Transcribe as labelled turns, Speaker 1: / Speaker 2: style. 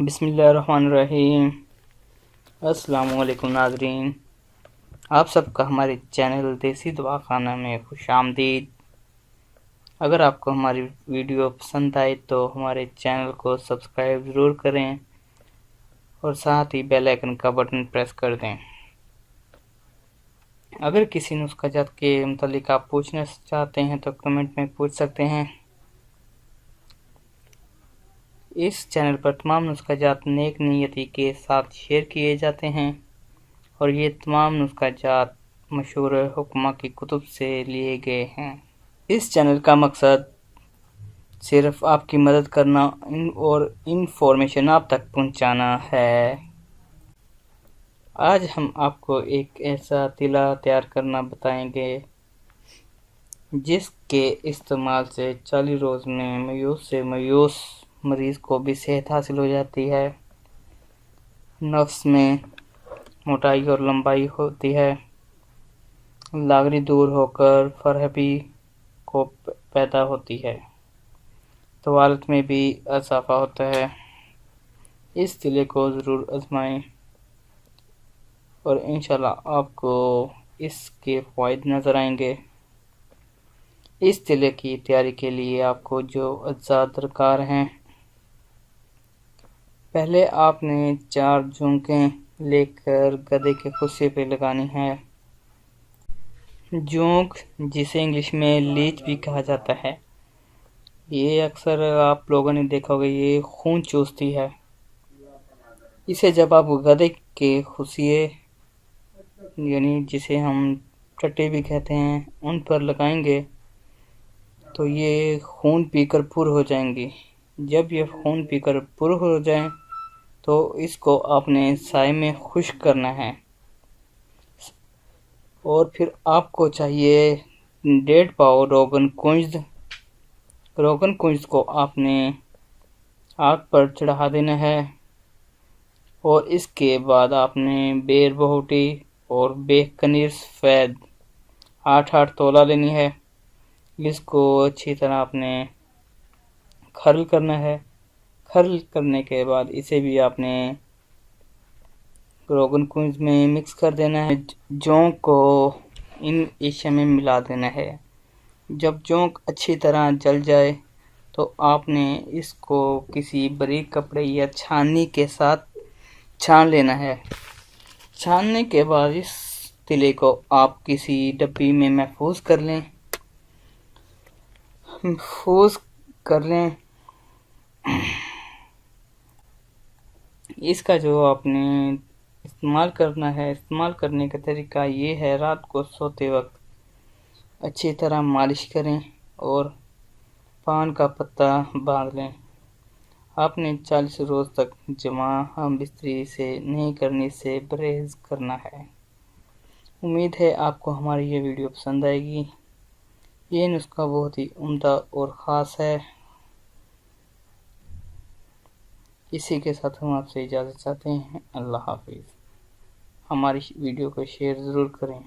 Speaker 1: بسم اللہ الرحمن الرحیم۔ السلام علیکم ناظرین، آپ سب کا ہمارے چینل دیسی دواخانہ میں خوش آمدید۔ اگر آپ کو ہماری ویڈیو پسند آئے تو ہمارے چینل کو سبسکرائب ضرور کریں اور ساتھ ہی بیل آئیکن کا بٹن پریس کر دیں۔ اگر کسی نسخہ جات کے متعلق آپ پوچھنا چاہتے ہیں تو کمنٹ میں پوچھ سکتے ہیں۔ اس چینل پر تمام نسخہ جات نیک نیتی کے ساتھ شیئر کیے جاتے ہیں اور یہ تمام نسخہ جات مشہور حکماء کی کتب سے لیے گئے ہیں۔ اس چینل کا مقصد صرف آپ کی مدد کرنا اور انفارمیشن آپ تک پہنچانا ہے۔ آج ہم آپ کو ایک ایسا تیلا تیار کرنا بتائیں گے جس کے استعمال سے 40 روز میں مایوس سے مایوس مریض کو بھی صحت حاصل ہو جاتی ہے، نفس میں موٹائی اور لمبائی ہوتی ہے، لاغری دور ہو کر فرحبی کو پیدا ہوتی ہے، طوالت میں بھی اضافہ ہوتا ہے۔ اس تیلے کو ضرور آزمائیں اور انشاءاللہ آپ کو اس کے فوائد نظر آئیں گے۔ اس تیلے کی تیاری کے لیے آپ کو جو اجزاء درکار ہیں، پہلے آپ نے 4 جونکیں لے کر گدے کے خصے پہ لگانی ہے۔ جونک جسے انگلش میں لیچ بھی کہا جاتا ہے، یہ اکثر آپ لوگوں نے دیکھا ہوگا، یہ خون چوستی ہے۔ اسے جب آپ گدے کے خصیے یعنی جسے ہم ٹٹے بھی کہتے ہیں ان پر لگائیں گے تو یہ خون پی کر پر ہو جائیں گی۔ جب یہ خون پی کر پر ہو جائیں تو اس کو آپ نے سائے میں خشک کرنا ہے، اور پھر آپ کو چاہیے 1.5 پاؤ روغن کنجد کو آپ نے آگ پر چڑھا دینا ہے، اور اس کے بعد آپ نے بیر بہوٹی اور بے کنیر سفید 8 تولہ لینی ہے۔ اس کو اچھی طرح آپ نے کھرل کرنا ہے۔ کھرل کرنے کے بعد اسے بھی آپ نے روغن کنج میں مکس کر دینا ہے۔ جونک کو ان اشیاء میں ملا دینا ہے۔ جب جونک اچھی طرح جل جائے تو آپ نے اس کو کسی باریک کپڑے یا چھاننی کے ساتھ چھان لینا ہے۔ چھاننے کے بعد اس تیلے کو آپ کسی ڈبی میں محفوظ کر لیں۔ اس کا جو آپ نے استعمال کرنا ہے، استعمال کرنے کا طریقہ یہ ہے، رات کو سوتے وقت اچھی طرح مالش کریں اور پان کا پتہ باندھ لیں۔ آپ نے 40 روز تک جمع بستری سے نہیں کرنے سے پرہیز کرنا ہے۔ امید ہے آپ کو ہماری یہ ویڈیو پسند آئے گی۔ یہ نسخہ بہت ہی عمدہ اور خاص ہے۔ اسی کے ساتھ ہم آپ سے اجازت چاہتے ہیں۔ اللہ حافظ۔ ہماری ویڈیو کو شیئر ضرور کریں۔